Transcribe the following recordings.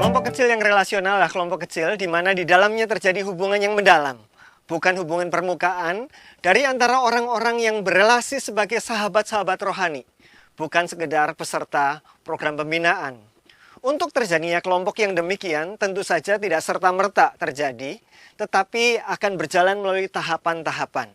Kelompok kecil yang relasional adalah kelompok kecil di mana di dalamnya terjadi hubungan yang mendalam, bukan hubungan permukaan dari antara orang-orang yang berelasi sebagai sahabat-sahabat rohani, bukan sekedar peserta program pembinaan. Untuk terjadinya kelompok yang demikian tentu saja tidak serta-merta terjadi, tetapi akan berjalan melalui tahapan-tahapan.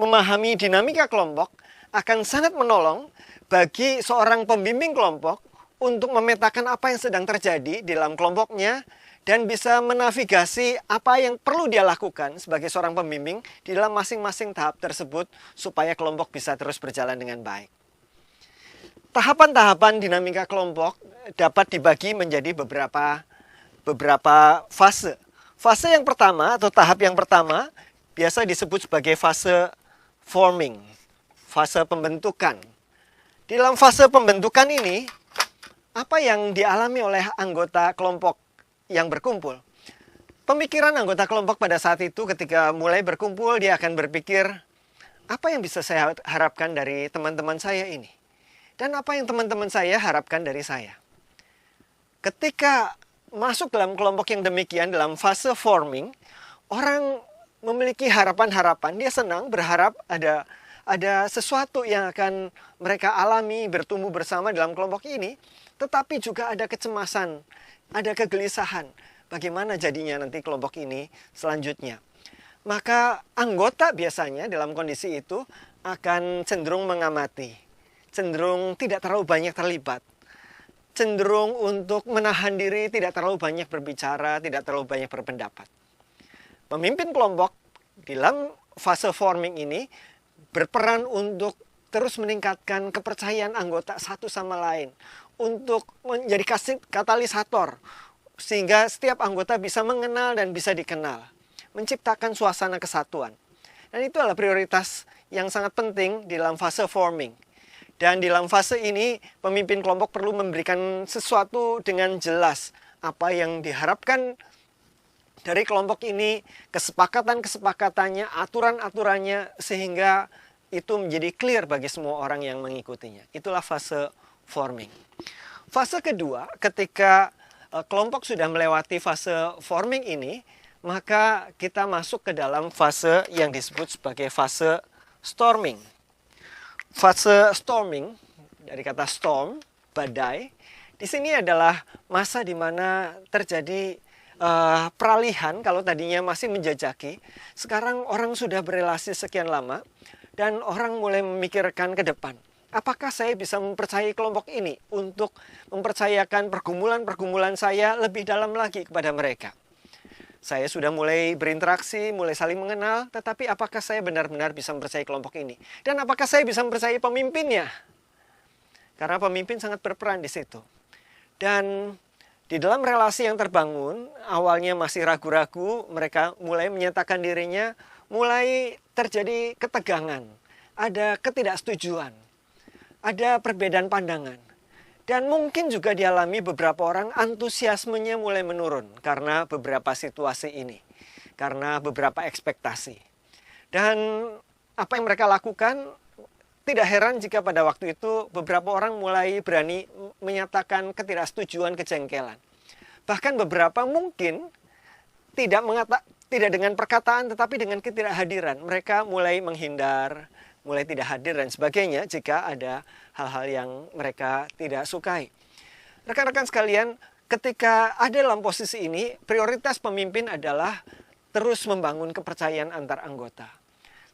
Memahami dinamika kelompok akan sangat menolong bagi seorang pembimbing kelompok untuk memetakan apa yang sedang terjadi di dalam kelompoknya dan bisa menavigasi apa yang perlu dia lakukan sebagai seorang pembimbing di dalam masing-masing tahap tersebut supaya kelompok bisa terus berjalan dengan baik. Tahapan-tahapan dinamika kelompok dapat dibagi menjadi beberapa fase. Fase yang pertama atau tahap yang pertama biasa disebut sebagai fase forming, fase pembentukan. Di dalam fase pembentukan ini, apa yang dialami oleh anggota kelompok yang berkumpul? Pemikiran anggota kelompok pada saat itu ketika mulai berkumpul, dia akan berpikir, apa yang bisa saya harapkan dari teman-teman saya ini? Dan apa yang teman-teman saya harapkan dari saya? Ketika masuk dalam kelompok yang demikian, dalam fase forming, orang memiliki harapan-harapan, dia senang berharap ada sesuatu yang akan mereka alami bertumbuh bersama dalam kelompok ini, tetapi juga ada kecemasan, ada kegelisahan. Bagaimana jadinya nanti kelompok ini selanjutnya? Maka anggota biasanya dalam kondisi itu akan cenderung mengamati, cenderung tidak terlalu banyak terlibat, cenderung untuk menahan diri, tidak terlalu banyak berbicara, tidak terlalu banyak berpendapat. Pemimpin kelompok dalam fase forming ini berperan untuk terus meningkatkan kepercayaan anggota satu sama lain, untuk menjadi katalisator sehingga setiap anggota bisa mengenal dan bisa dikenal, menciptakan suasana kesatuan. Dan itu adalah prioritas yang sangat penting di dalam fase forming. Dan di dalam fase ini pemimpin kelompok perlu memberikan sesuatu dengan jelas apa yang diharapkan dari kelompok ini, kesepakatan-kesepakatannya, aturan-aturannya, sehingga itu menjadi clear bagi semua orang yang mengikutinya. Itulah fase forming. Fase kedua, ketika kelompok sudah melewati fase forming ini, maka kita masuk ke dalam fase yang disebut sebagai fase storming. Fase storming, dari kata storm, badai, di sini adalah masa di mana terjadi peralihan. Kalau tadinya masih menjajaki, sekarang orang sudah berelasi sekian lama, dan orang mulai memikirkan ke depan. Apakah saya bisa mempercayai kelompok ini untuk mempercayakan pergumulan-pergumulan saya lebih dalam lagi kepada mereka? Saya sudah mulai berinteraksi, mulai saling mengenal, tetapi apakah saya benar-benar bisa mempercayai kelompok ini? Dan apakah saya bisa mempercayai pemimpinnya? Karena pemimpin sangat berperan di situ. Dan di dalam relasi yang terbangun, awalnya masih ragu-ragu, mereka mulai menyatakan dirinya, mulai terjadi ketegangan, ada ketidaksetujuan, ada perbedaan pandangan. Dan mungkin juga dialami beberapa orang antusiasmenya mulai menurun karena beberapa situasi ini, karena beberapa ekspektasi. Dan apa yang mereka lakukan, tidak heran jika pada waktu itu beberapa orang mulai berani menyatakan ketidaksetujuan, kejengkelan. Bahkan beberapa mungkin tidak dengan perkataan tetapi dengan ketidakhadiran. Mereka mulai menghindar, mulai tidak hadir dan sebagainya jika ada hal-hal yang mereka tidak sukai. Rekan-rekan sekalian, ketika ada dalam posisi ini, prioritas pemimpin adalah terus membangun kepercayaan antar anggota.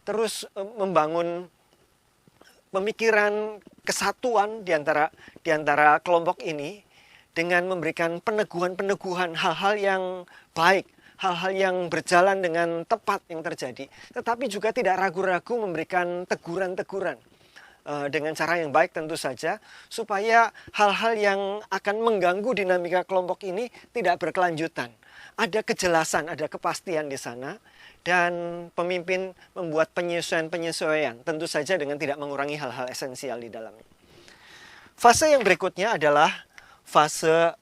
Terus membangun pemikiran kesatuan di antara kelompok ini dengan memberikan peneguhan-peneguhan hal-hal yang baik, hal-hal yang berjalan dengan tepat yang terjadi, tetapi juga tidak ragu-ragu memberikan teguran-teguran dengan cara yang baik tentu saja, supaya hal-hal yang akan mengganggu dinamika kelompok ini tidak berkelanjutan. Ada kejelasan, ada kepastian di sana, dan pemimpin membuat penyesuaian-penyesuaian, tentu saja dengan tidak mengurangi hal-hal esensial di dalamnya. Fase yang berikutnya adalah fase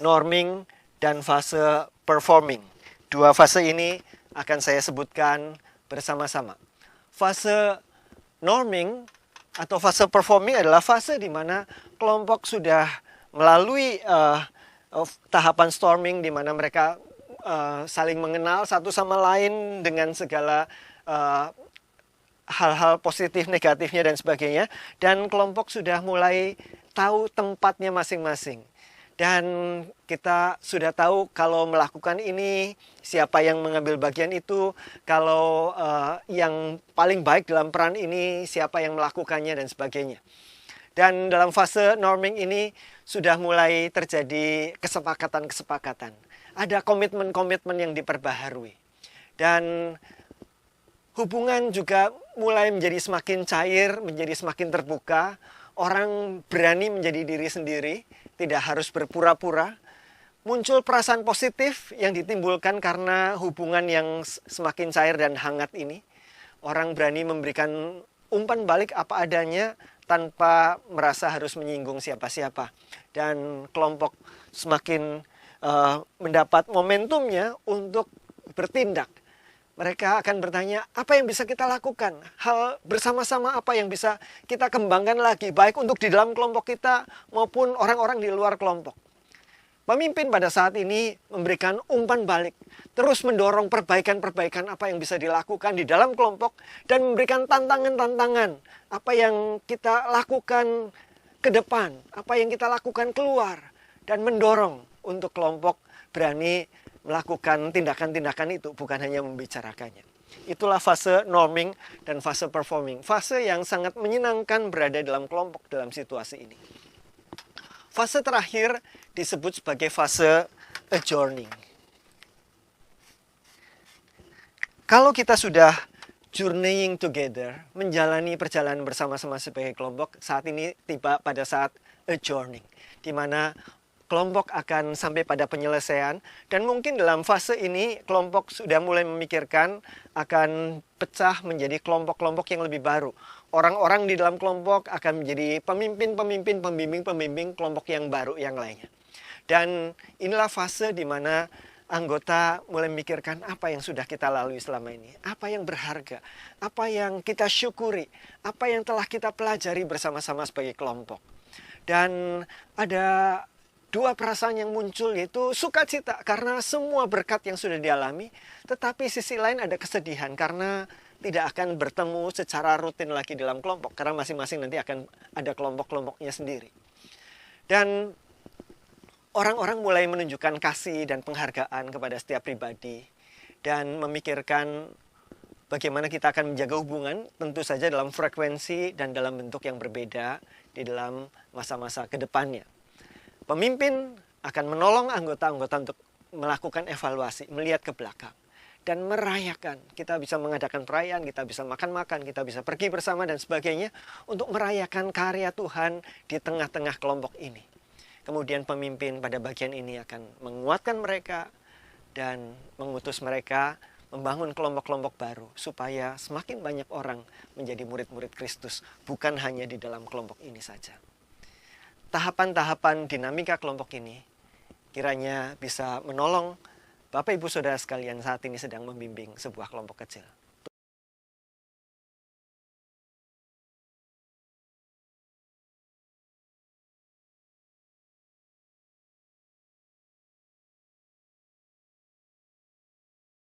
norming dan fase performing. Dua fase ini akan saya sebutkan bersama-sama. Fase norming atau fase performing adalah fase di mana kelompok sudah melalui tahapan storming di mana mereka saling mengenal satu sama lain dengan segala hal-hal positif, negatifnya dan sebagainya. Dan kelompok sudah mulai tahu tempatnya masing-masing. Dan kita sudah tahu kalau melakukan ini, siapa yang mengambil bagian itu, kalau yang paling baik dalam peran ini, siapa yang melakukannya dan sebagainya. Dan dalam fase norming ini sudah mulai terjadi kesepakatan-kesepakatan. Ada komitmen-komitmen yang diperbaharui. Dan hubungan juga mulai menjadi semakin cair, menjadi semakin terbuka. Orang berani menjadi diri sendiri, tidak harus berpura-pura. Muncul perasaan positif yang ditimbulkan karena hubungan yang semakin cair dan hangat ini. Orang berani memberikan umpan balik apa adanya tanpa merasa harus menyinggung siapa-siapa. Dan kelompok semakin mendapat momentumnya untuk bertindak. Mereka akan bertanya, apa yang bisa kita lakukan? Hal bersama-sama apa yang bisa kita kembangkan lagi, baik untuk di dalam kelompok kita maupun orang-orang di luar kelompok. Pemimpin pada saat ini memberikan umpan balik, terus mendorong perbaikan-perbaikan apa yang bisa dilakukan di dalam kelompok, dan memberikan tantangan-tantangan apa yang kita lakukan ke depan, apa yang kita lakukan keluar, dan mendorong untuk kelompok berani melakukan tindakan-tindakan itu, bukan hanya membicarakannya. Itulah fase norming dan fase performing. Fase yang sangat menyenangkan berada dalam kelompok dalam situasi ini. Fase terakhir disebut sebagai fase adjourning. Kalau kita sudah journeying together, menjalani perjalanan bersama-sama sebagai kelompok, saat ini tiba pada saat adjourning, di mana kelompok akan sampai pada penyelesaian, dan mungkin dalam fase ini kelompok sudah mulai memikirkan akan pecah menjadi kelompok-kelompok yang lebih baru. Orang-orang di dalam kelompok akan menjadi pemimpin-pemimpin, pembimbing-pembimbing kelompok yang baru yang lainnya. Dan inilah fase di mana anggota mulai memikirkan apa yang sudah kita lalui selama ini, apa yang berharga, apa yang kita syukuri, apa yang telah kita pelajari bersama-sama sebagai kelompok. Dan ada dua perasaan yang muncul, yaitu sukacita karena semua berkat yang sudah dialami, tetapi sisi lain ada kesedihan karena tidak akan bertemu secara rutin lagi dalam kelompok, karena masing-masing nanti akan ada kelompok-kelompoknya sendiri. Dan orang-orang mulai menunjukkan kasih dan penghargaan kepada setiap pribadi dan memikirkan bagaimana kita akan menjaga hubungan, tentu saja dalam frekuensi dan dalam bentuk yang berbeda di dalam masa-masa ke depannya. Pemimpin akan menolong anggota-anggota untuk melakukan evaluasi, melihat ke belakang, dan merayakan. Kita bisa mengadakan perayaan, kita bisa makan-makan, kita bisa pergi bersama dan sebagainya untuk merayakan karya Tuhan di tengah-tengah kelompok ini. Kemudian pemimpin pada bagian ini akan menguatkan mereka dan mengutus mereka membangun kelompok-kelompok baru supaya semakin banyak orang menjadi murid-murid Kristus, bukan hanya di dalam kelompok ini saja. Tahapan-tahapan dinamika kelompok ini kiranya bisa menolong Bapak Ibu Saudara sekalian saat ini sedang membimbing sebuah kelompok kecil.